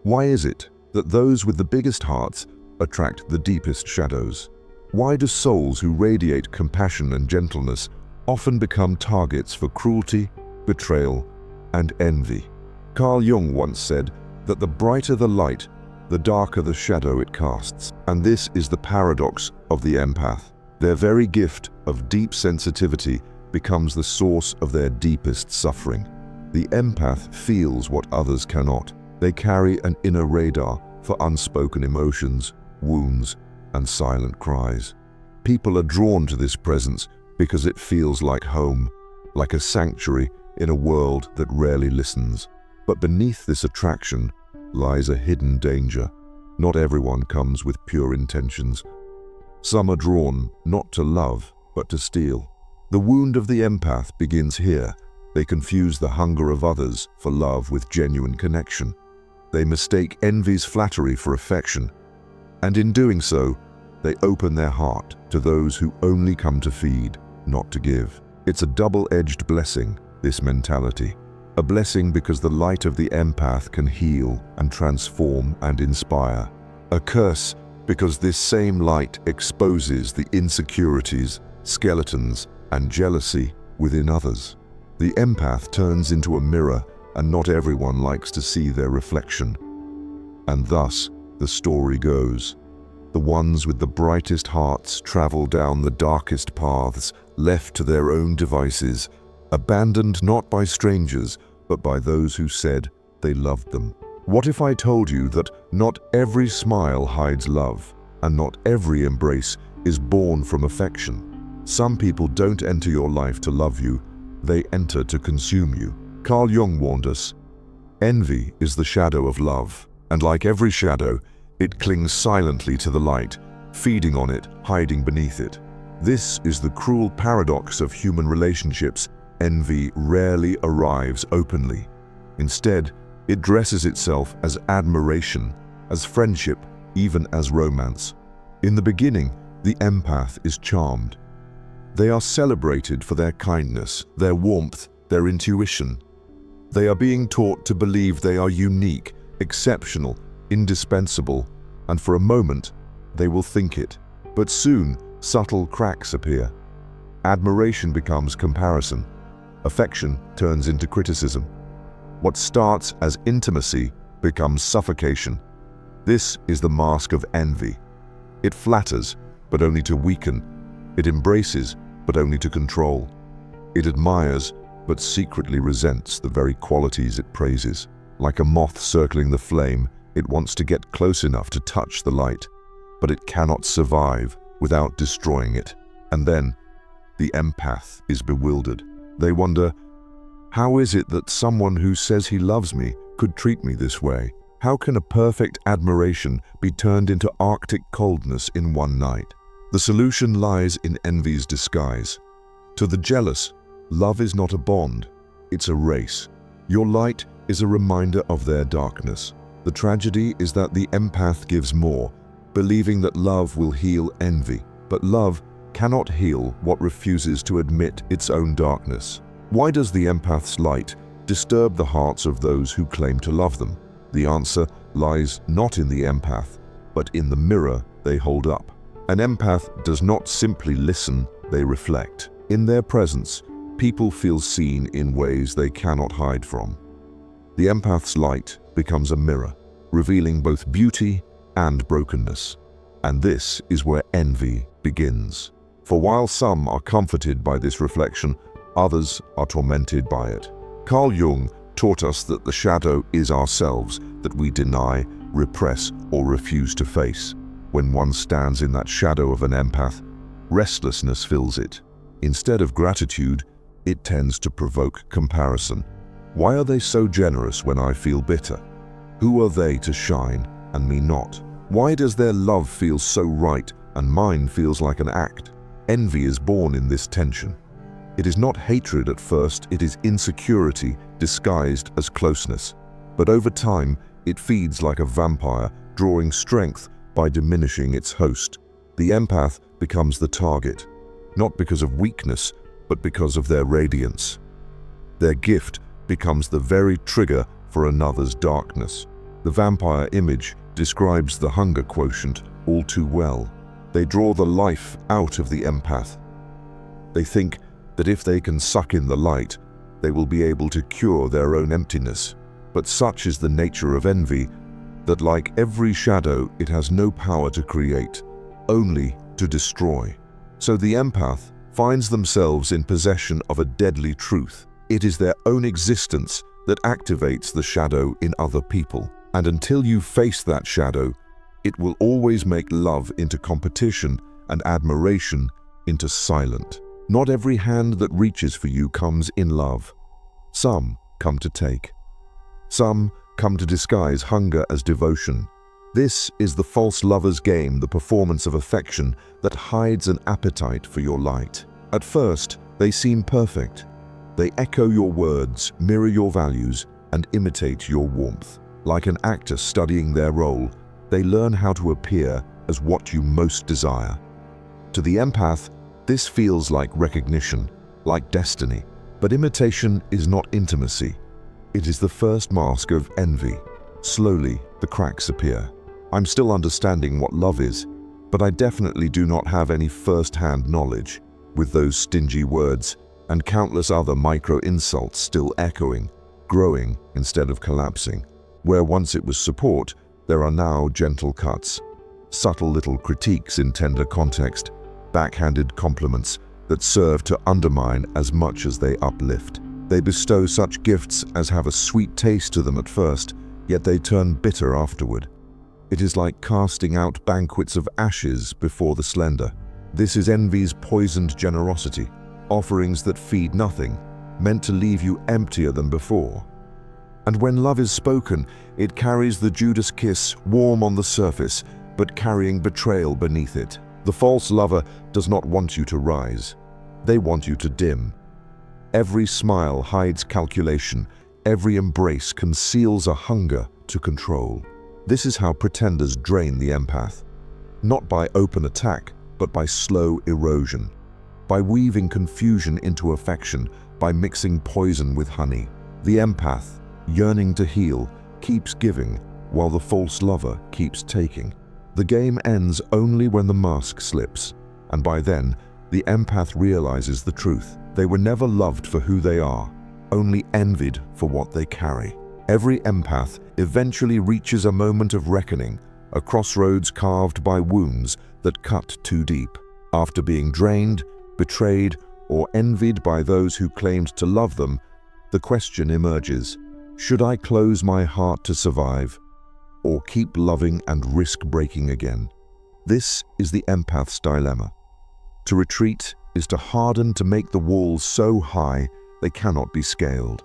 Why is it that those with the biggest hearts attract the deepest shadows? Why do souls who radiate compassion and gentleness often become targets for cruelty, betrayal, and envy? Carl Jung once said that the brighter the light, the darker the shadow it casts. And this is the paradox of the empath. Their very gift of deep sensitivity becomes the source of their deepest suffering. The empath feels what others cannot. They carry an inner radar for unspoken emotions, wounds, and silent cries. People are drawn to this presence because it feels like home, like a sanctuary in a world that rarely listens. But beneath this attraction lies a hidden danger. Not everyone comes with pure intentions. Some are drawn not to love, but to steal. The wound of the empath begins here. They confuse the hunger of others for love with genuine connection. They mistake envy's flattery for affection, and in doing so, they open their heart to those who only come to feed, not to give. It's a double-edged blessing, this mentality. A blessing because the light of the empath can heal and transform and inspire. A curse because this same light exposes the insecurities, skeletons, and jealousy within others. The empath turns into a mirror, and not everyone likes to see their reflection. And thus, the story goes. The ones with the brightest hearts travel down the darkest paths, left to their own devices, abandoned not by strangers, but by those who said they loved them. What if I told you that not every smile hides love, and not every embrace is born from affection? Some people don't enter your life to love you, they enter to consume you. Carl Jung warned us, envy is the shadow of love, and like every shadow, it clings silently to the light, feeding on it, hiding beneath it. This is the cruel paradox of human relationships. Envy rarely arrives openly. Instead, it dresses itself as admiration, as friendship, even as romance. In the beginning, the empath is charmed. They are celebrated for their kindness, their warmth, their intuition. They are being taught to believe they are unique, exceptional, indispensable, and for a moment, they will think it. But soon, subtle cracks appear. Admiration becomes comparison. Affection turns into criticism. What starts as intimacy becomes suffocation. This is the mask of envy. It flatters, but only to weaken. It embraces, but only to control. It admires, but secretly resents the very qualities it praises. Like a moth circling the flame, it wants to get close enough to touch the light, but it cannot survive without destroying it. And then, the empath is bewildered. They wonder, how is it that someone who says he loves me could treat me this way? How can a perfect admiration be turned into Arctic coldness in one night? The solution lies in envy's disguise. To the jealous, love is not a bond, it's a race. Your light is a reminder of their darkness. The tragedy is that the empath gives more, believing that love will heal envy. But love cannot heal what refuses to admit its own darkness. Why does the empath's light disturb the hearts of those who claim to love them? The answer lies not in the empath, but in the mirror they hold up. An empath does not simply listen, they reflect. In their presence, people feel seen in ways they cannot hide from. The empath's light becomes a mirror, revealing both beauty and brokenness. And this is where envy begins. For while some are comforted by this reflection, others are tormented by it. Carl Jung taught us that the shadow is ourselves that we deny, repress, or refuse to face. When one stands in that shadow of an empath, restlessness fills it. Instead of gratitude, it tends to provoke comparison. Why are they so generous when I feel bitter? Who are they to shine and me not? Why does their love feel so right and mine feels like an act? Envy is born in this tension. It is not hatred at first, it is insecurity disguised as closeness. But over time, it feeds like a vampire, drawing strength by diminishing its host. The empath becomes the target, not because of weakness, but because of their radiance. Their gift becomes the very trigger for another's darkness. The vampire image describes the hunger quotient all too well. They draw the life out of the empath. They think that if they can suck in the light, they will be able to cure their own emptiness. But such is the nature of envy that, like every shadow, it has no power to create, only to destroy. So the empath finds themselves in possession of a deadly truth. It is their own existence that activates the shadow in other people. And until you face that shadow, it will always make love into competition and admiration into silent. Not every hand that reaches for you comes in love. Some come to take. Some come to disguise hunger as devotion. This is the false lover's game, the performance of affection that hides an appetite for your light. At first, they seem perfect. They echo your words, mirror your values, and imitate your warmth. Like an actor studying their role, they learn how to appear as what you most desire. To the empath, this feels like recognition, like destiny. But imitation is not intimacy. It is the first mask of envy. Slowly, the cracks appear. I'm still understanding what love is, but I definitely do not have any first-hand knowledge. With those stingy words and countless other micro-insults still echoing, growing instead of collapsing. Where once it was support, there are now gentle cuts, subtle little critiques in tender context, backhanded compliments that serve to undermine as much as they uplift. They bestow such gifts as have a sweet taste to them at first, yet they turn bitter afterward. It is like casting out banquets of ashes before the slender. This is envy's poisoned generosity, offerings that feed nothing, meant to leave you emptier than before. And when love is spoken, it carries the Judas kiss, warm on the surface, but carrying betrayal beneath it. The false lover does not want you to rise. They want you to dim. Every smile hides calculation. Every embrace conceals a hunger to control. This is how pretenders drain the empath. Not by open attack, but by slow erosion. By weaving confusion into affection, by mixing poison with honey. The empath, yearning to heal, keeps giving, while the false lover keeps taking. The game ends only when the mask slips, and by then, the empath realizes the truth. They were never loved for who they are, only envied for what they carry. Every empath eventually reaches a moment of reckoning, a crossroads carved by wounds that cut too deep. After being drained, betrayed, or envied by those who claimed to love them, the question emerges: should I close my heart to survive, or keep loving and risk breaking again? This is the empath's dilemma. To retreat is to harden, to make the walls so high they cannot be scaled.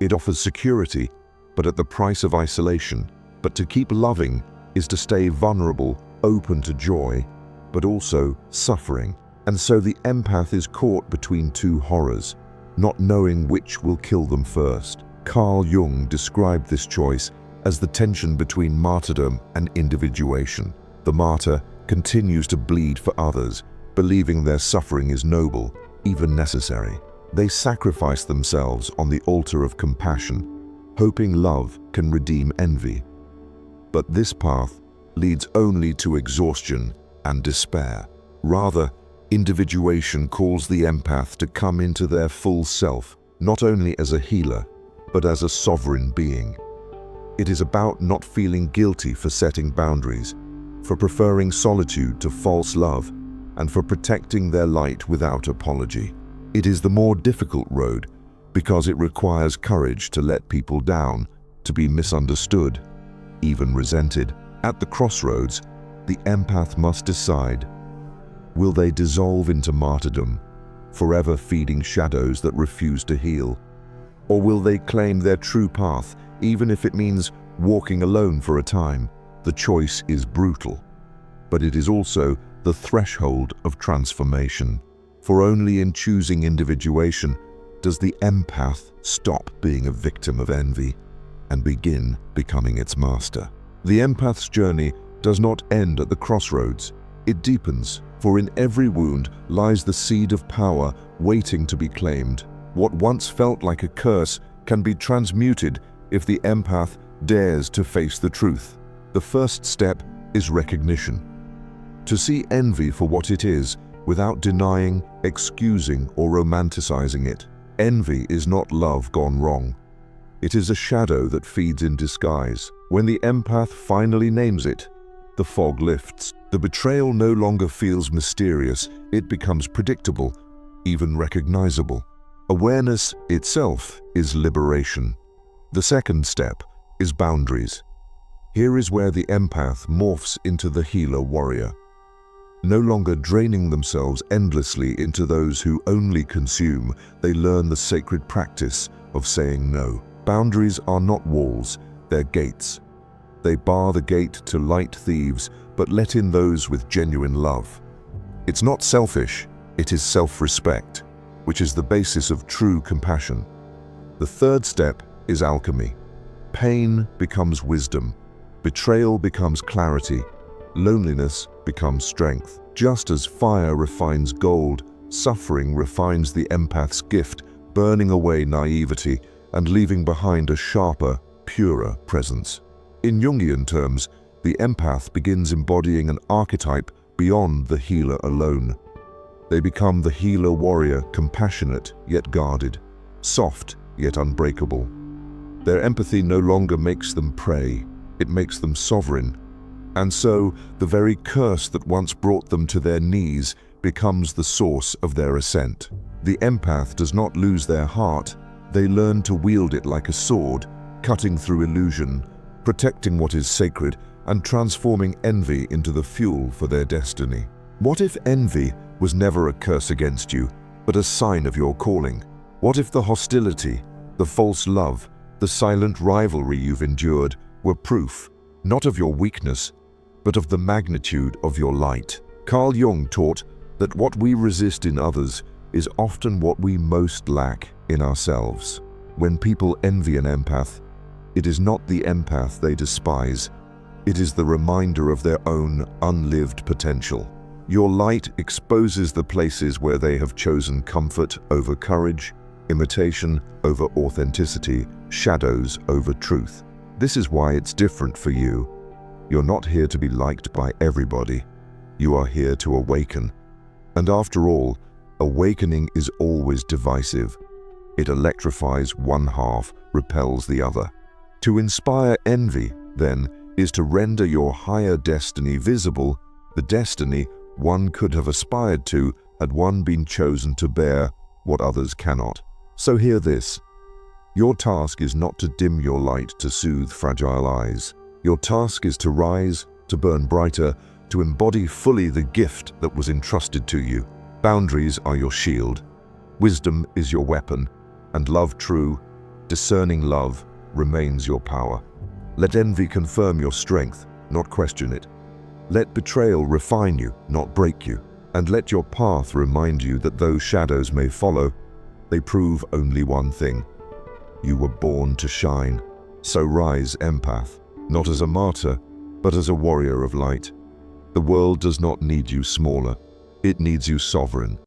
It offers security, but at the price of isolation. But to keep loving is to stay vulnerable, open to joy, but also suffering. And so the empath is caught between two horrors, not knowing which will kill them first. Carl Jung described this choice as the tension between martyrdom and individuation. The martyr continues to bleed for others, believing their suffering is noble, even necessary. They sacrifice themselves on the altar of compassion, hoping love can redeem envy. But this path leads only to exhaustion and despair. Rather, individuation calls the empath to come into their full self, not only as a healer, but as a sovereign being. It is about not feeling guilty for setting boundaries, for preferring solitude to false love, and for protecting their light without apology. It is the more difficult road because it requires courage to let people down, to be misunderstood, even resented. At the crossroads, the empath must decide: will they dissolve into martyrdom, forever feeding shadows that refuse to heal? Or will they claim their true path, even if it means walking alone for a time? The choice is brutal, but it is also the threshold of transformation. For only in choosing individuation does the empath stop being a victim of envy and begin becoming its master. The empath's journey does not end at the crossroads. It deepens, for in every wound lies the seed of power waiting to be claimed. What once felt like a curse can be transmuted if the empath dares to face the truth. The first step is recognition. To see envy for what it is, without denying, excusing, or romanticizing it. Envy is not love gone wrong. It is a shadow that feeds in disguise. When the empath finally names it, the fog lifts. The betrayal no longer feels mysterious, it becomes predictable, even recognizable. Awareness itself is liberation. The second step is boundaries. Here is where the empath morphs into the healer warrior. No longer draining themselves endlessly into those who only consume, they learn the sacred practice of saying no. Boundaries are not walls, they're gates. They bar the gate to light thieves, but let in those with genuine love. It's not selfish, it is self-respect, which is the basis of true compassion. The third step is alchemy. Pain becomes wisdom, betrayal becomes clarity, loneliness becomes strength. Just as fire refines gold, suffering refines the empath's gift, burning away naivety and leaving behind a sharper, purer presence. In Jungian terms, the empath begins embodying an archetype beyond the healer alone. They become the healer warrior, compassionate yet guarded, soft yet unbreakable. Their empathy no longer makes them prey, it makes them sovereign. And so, the very curse that once brought them to their knees becomes the source of their ascent. The empath does not lose their heart, they learn to wield it like a sword, cutting through illusion, protecting what is sacred, and transforming envy into the fuel for their destiny. What if envy was never a curse against you, but a sign of your calling? What if the hostility, the false love, the silent rivalry you've endured were proof, not of your weakness, but of the magnitude of your light? Carl Jung taught that what we resist in others is often what we most lack in ourselves. When people envy an empath, it is not the empath they despise, it is the reminder of their own unlived potential. Your light exposes the places where they have chosen comfort over courage, imitation over authenticity, shadows over truth. This is why it's different for you. You're not here to be liked by everybody. You are here to awaken. And after all, awakening is always divisive. It electrifies one half, repels the other. To inspire envy, then, is to render your higher destiny visible, the destiny one could have aspired to had one been chosen to bear what others cannot. So hear this. Your task is not to dim your light to soothe fragile eyes. Your task is to rise, to burn brighter, to embody fully the gift that was entrusted to you. Boundaries are your shield, wisdom is your weapon, and love true, discerning love, remains your power. Let envy confirm your strength, not question it. Let betrayal refine you, not break you. And let your path remind you that though shadows may follow, they prove only one thing. You were born to shine. So rise, empath, not as a martyr, but as a warrior of light. The world does not need you smaller. It needs you sovereign,